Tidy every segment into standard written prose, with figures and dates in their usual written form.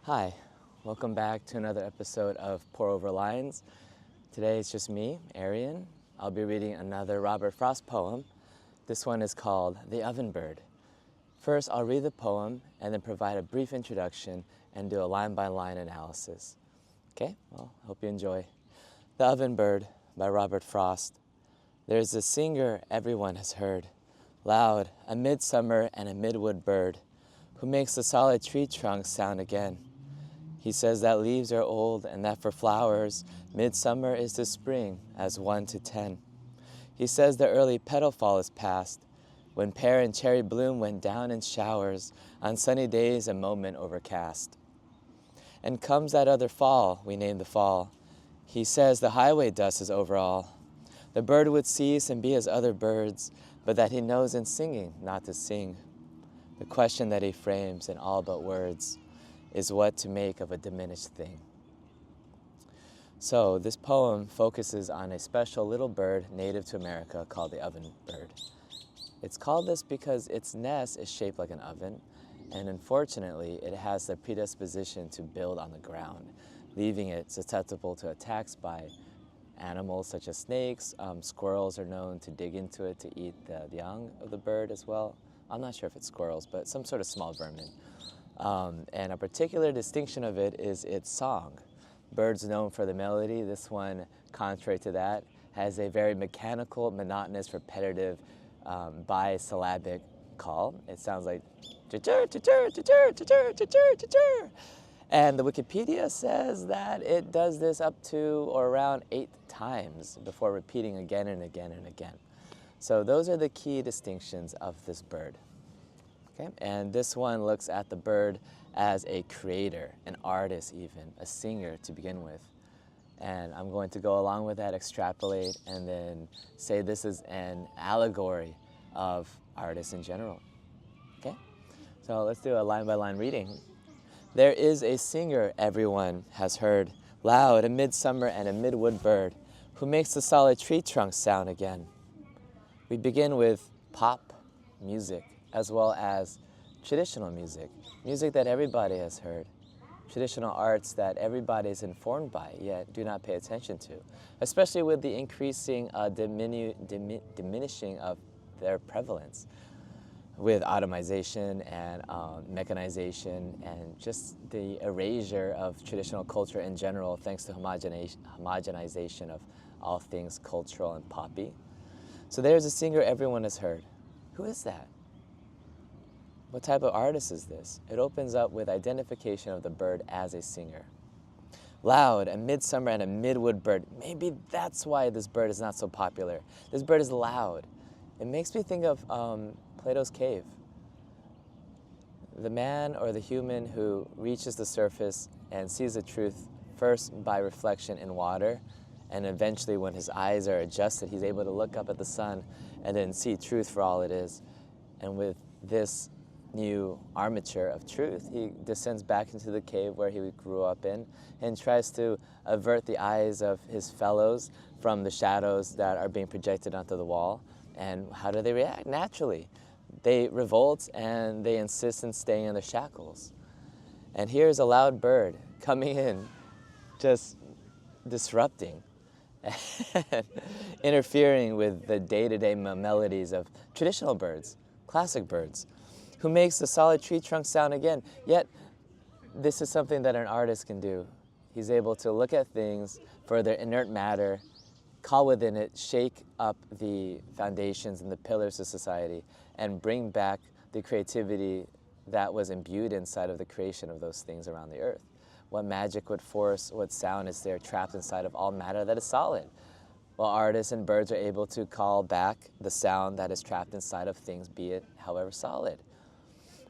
Hi, welcome back to another episode of Pour Over Lines. Today it's just me, Arian. I'll be reading another Robert Frost poem. This one is called The Oven Bird. First, I'll read the poem and then provide a brief introduction and do a line-by-line analysis. Okay, well, hope you enjoy. The Oven Bird by Robert Frost. There's a singer everyone has heard, loud, a midsummer and a midwood bird, who makes the solid tree trunks sound again. He says that leaves are old and that for flowers, midsummer is the spring as 1 to 10. He says the early petal fall is past, when pear and cherry bloom went down in showers, on sunny days a moment overcast. And comes that other fall, we name the fall. He says the highway dust is over all. The bird would cease and be as other birds, but that he knows in singing not to sing. The question that he frames in all but words is what to make of a diminished thing. So this poem focuses on a special little bird native to America called the oven bird. It's called this because its nest is shaped like an oven, and unfortunately it has the predisposition to build on the ground, leaving it susceptible to attacks by animals such as snakes. Squirrels are known to dig into it to eat the young of the bird as well. I'm not sure if it's squirrels, but some sort of small vermin. And a particular distinction of it is its song. Birds known for the melody, this one, contrary to that, has a very mechanical, monotonous, repetitive, bisyllabic call. It sounds like chir chir chir chir chir chir chir. And the Wikipedia says that it does this up to or around 8 times before repeating again and again and again. So those are the key distinctions of this bird. Okay? And this one looks at the bird as a creator, an artist even, a singer to begin with. And I'm going to go along with that, extrapolate, and then say this is an allegory of artists in general. Okay? So let's do a line-by-line reading. There is a singer everyone has heard, loud, a midsummer and a midwood bird, who makes the solid tree trunks sound again. We begin with pop music, as well as traditional music, music that everybody has heard, traditional arts that everybody is informed by, yet do not pay attention to, especially with the increasing diminishing of their prevalence, with automation and mechanization and just the erasure of traditional culture in general thanks to homogenization of all things cultural and poppy. So there's a singer everyone has heard. Who is that? What type of artist is this? It opens up with identification of the bird as a singer. Loud, a midsummer and a midwood bird. Maybe that's why this bird is not so popular. This bird is loud. It makes me think of Plato's cave. The man or the human who reaches the surface and sees the truth first by reflection in water, and eventually when his eyes are adjusted, he's able to look up at the sun and then see truth for all it is. And with this new armature of truth, he descends back into the cave where he grew up in and tries to avert the eyes of his fellows from the shadows that are being projected onto the wall. And how do they react? Naturally. They revolt and they insist in staying in their shackles. And here's a loud bird coming in, just disrupting, interfering with the day-to-day melodies of traditional birds, classic birds, who makes the solid tree trunk sound again. Yet, this is something that an artist can do. He's able to look at things for their inert matter, call within it, shake up the foundations and the pillars of society, and bring back the creativity that was imbued inside of the creation of those things around the earth. What magic, what force, what sound is there trapped inside of all matter that is solid? Well, artists and birds are able to call back the sound that is trapped inside of things, be it however solid.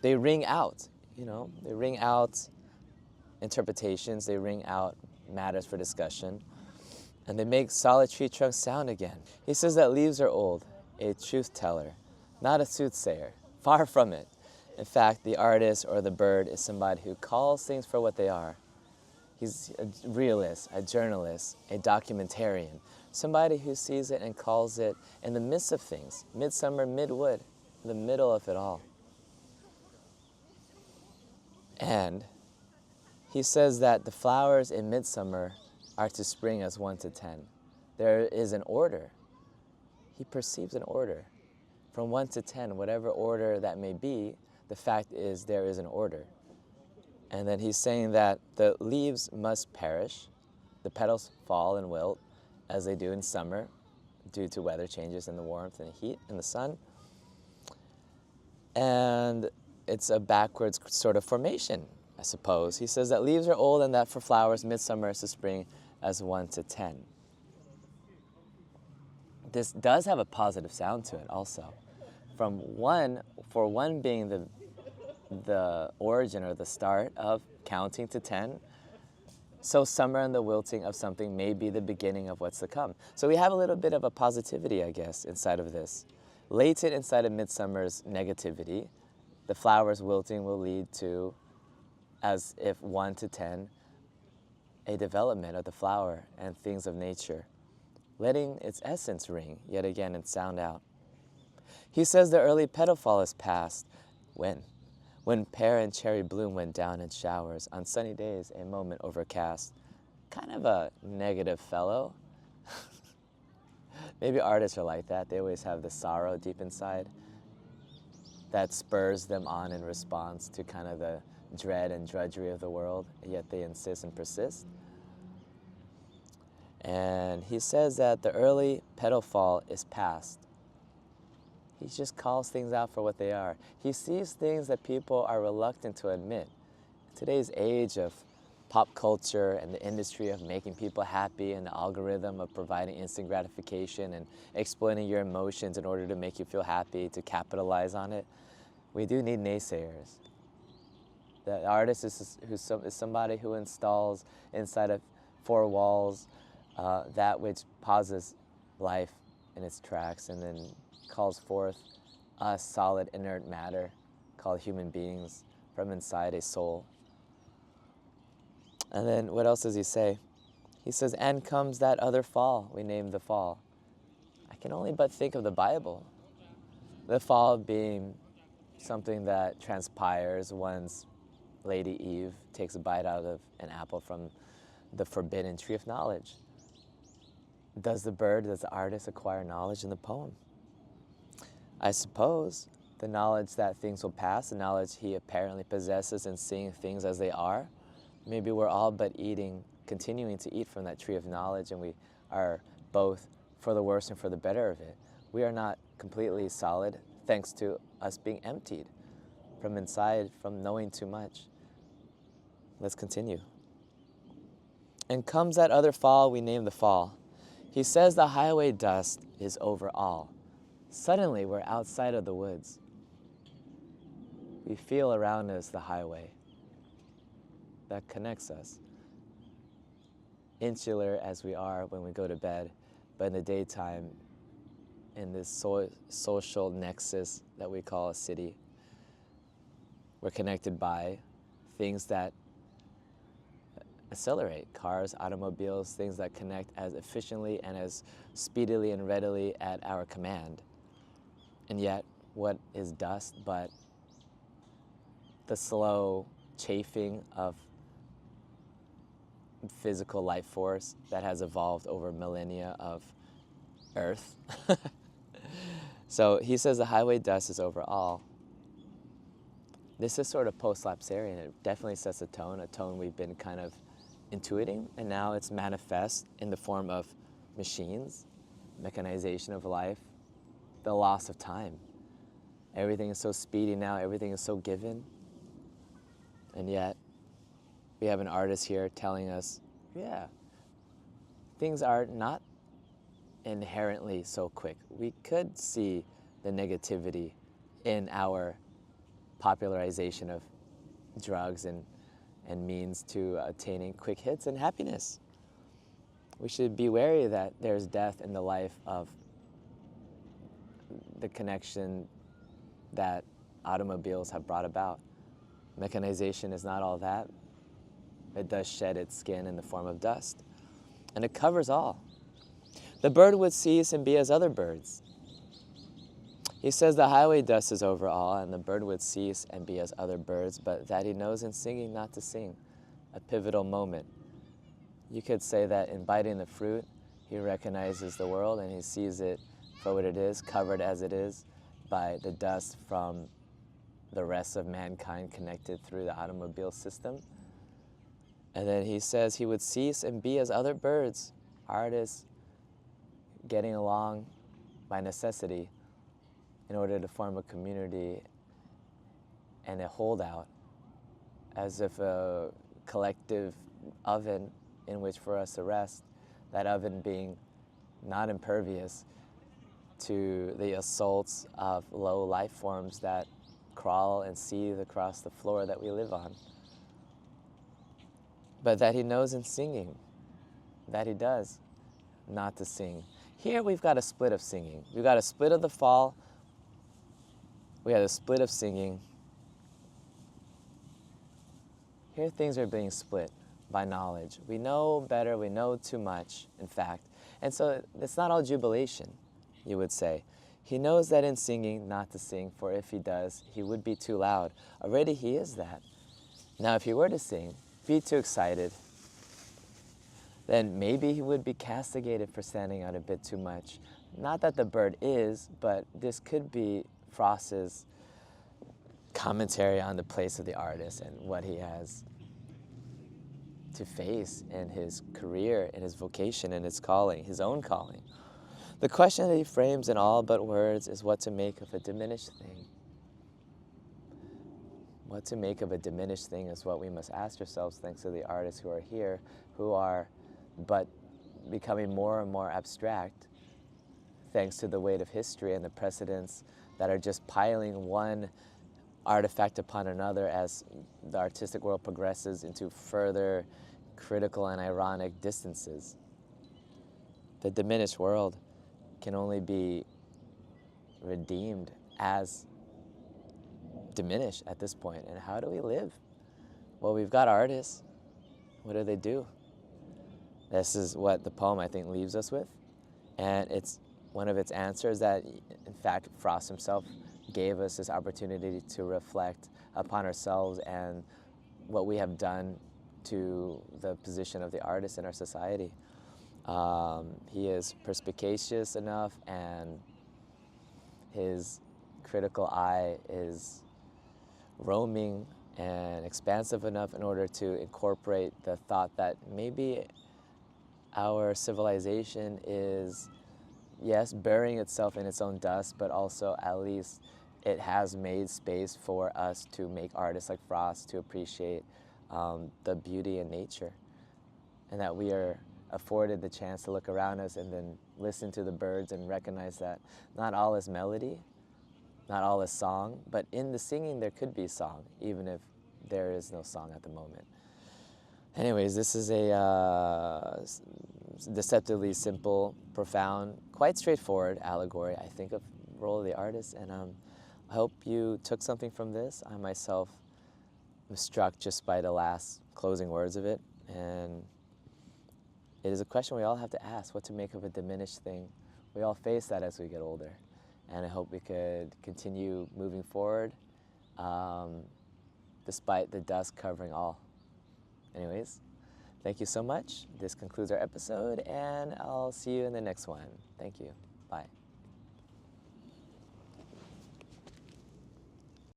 They ring out, they ring out interpretations, they ring out matters for discussion, and they make solid tree trunks sound again. He says that leaves are old, a truth teller, not a soothsayer, far from it. In fact, the artist or the bird is somebody who calls things for what they are. He's a realist, a journalist, a documentarian, somebody who sees it and calls it in the midst of things, midsummer, midwood, in the middle of it all. And he says that the flowers in midsummer are to spring as 1 to 10. There is an order. He perceives an order. From 1 to 10, whatever order that may be, the fact is there is an order. And then he's saying that the leaves must perish, the petals fall and wilt, as they do in summer, due to weather changes and the warmth and the heat and the sun. And it's a backwards sort of formation, I suppose. He says that leaves are old and that for flowers, midsummer is to spring as 1 to 10. This does have a positive sound to it also. For one being the origin or the start of counting to 10, so summer and the wilting of something may be the beginning of what's to come. So we have a little bit of a positivity, I guess, inside of this. Latent inside of midsummer's negativity, the flowers wilting will lead to, as if 1 to 10, a development of the flower and things of nature, letting its essence ring yet again and sound out. He says the early petal fall is past. When pear and cherry bloom went down in showers, on sunny days a moment overcast. Kind of a negative fellow. Maybe artists are like that. They always have the sorrow deep inside that spurs them on in response to kind of the dread and drudgery of the world, yet they insist and persist. And he says that the early petal fall is past. He just calls things out for what they are. He sees things that people are reluctant to admit. In today's age of pop culture and the industry of making people happy and the algorithm of providing instant gratification and exploiting your emotions in order to make you feel happy, to capitalize on it, we do need naysayers. The artist is somebody who installs inside of four walls that which pauses life in its tracks and then calls forth a solid inert matter called human beings from inside a soul. And then what else does he say? He says, and comes that other fall we name the fall. I can only but think of the Bible. The fall being something that transpires once Lady Eve takes a bite out of an apple from the forbidden tree of knowledge. Does the artist acquire knowledge in the poem? I suppose the knowledge that things will pass, the knowledge he apparently possesses in seeing things as they are. Maybe we're all but continuing to eat from that tree of knowledge, and we are both for the worse and for the better of it. We are not completely solid thanks to us being emptied from inside, from knowing too much. Let's continue. And comes that other fall we name the fall. He says the highway dust is over all. Suddenly we're outside of the woods. We feel around us the highway that connects us. Insular as we are when we go to bed, but in the daytime, in this social nexus that we call a city, we're connected by things that accelerate, cars, automobiles, things that connect as efficiently and as speedily and readily at our command. And yet, what is dust but the slow chafing of physical life force that has evolved over millennia of Earth? So he says the highway dust is over all. This is sort of post-lapsarian. It definitely sets a tone we've been kind of intuiting, and now it's manifest in the form of machines, mechanization of life, the loss of time. Everything is so speedy now, everything is so given, and yet we have an artist here telling us, yeah, things are not inherently so quick. We could see the negativity in our popularization of drugs and means to attaining quick hits and happiness. We should be wary that there's death in the life of the connection that automobiles have brought about. Mechanization is not all that. It does shed its skin in the form of dust, and it covers all. The bird would cease and be as other birds. He says the highway dust is over all, and the bird would cease and be as other birds, but that he knows in singing not to sing a pivotal moment. You could say that in biting the fruit, he recognizes the world and he sees it for what it is, covered as it is by the dust from the rest of mankind connected through the automobile system. And then he says he would cease and be as other birds, artists, getting along by necessity in order to form a community and a holdout, as if a collective oven in which for us to rest, that oven being not impervious to the assaults of low life forms that crawl and seethe across the floor that we live on. But that he knows in singing, that he does not to sing. Here we've got a split of singing. We've got a split of the fall. We have a split of singing. Here things are being split by knowledge. We know better, we know too much, in fact. And so it's not all jubilation, you would say. He knows that in singing not to sing, for if he does, he would be too loud. Already he is that. Now if he were to sing, be too excited, then maybe he would be castigated for standing out a bit too much. Not that the bird is, but this could be Frost's commentary on the place of the artist and what he has to face in his career, in his vocation, in his calling, his own calling. The question that he frames in all but words is what to make of a diminished thing. What to make of a diminished thing is what we must ask ourselves, thanks to the artists who are here, who are but becoming more and more abstract, thanks to the weight of history and the precedents that are just piling one artifact upon another as the artistic world progresses into further critical and ironic distances. The diminished world can only be redeemed as diminished at this point. And how do we live? Well, we've got artists. What do they do? This is what the poem, I think, leaves us with. And it's one of its answers that, in fact, Frost himself gave us this opportunity to reflect upon ourselves and what we have done to the position of the artist in our society. He is perspicacious enough, and his critical eye is roaming and expansive enough in order to incorporate the thought that maybe our civilization is, yes, burying itself in its own dust, but also at least it has made space for us to make artists like Frost to appreciate the beauty in nature, and that we are afforded the chance to look around us and then listen to the birds and recognize that not all is melody, not all is song, but in the singing there could be song, even if there is no song at the moment. Anyways, this is a deceptively simple, profound, quite straightforward allegory, I think, of the role of the artist, and I hope you took something from this. I myself was struck just by the last closing words of it, and it is a question we all have to ask, what to make of a diminished thing. We all face that as we get older, and I hope we could continue moving forward despite the dust covering all. Anyways, thank you so much. This concludes our episode, and I'll see you in the next one. Thank you. Bye.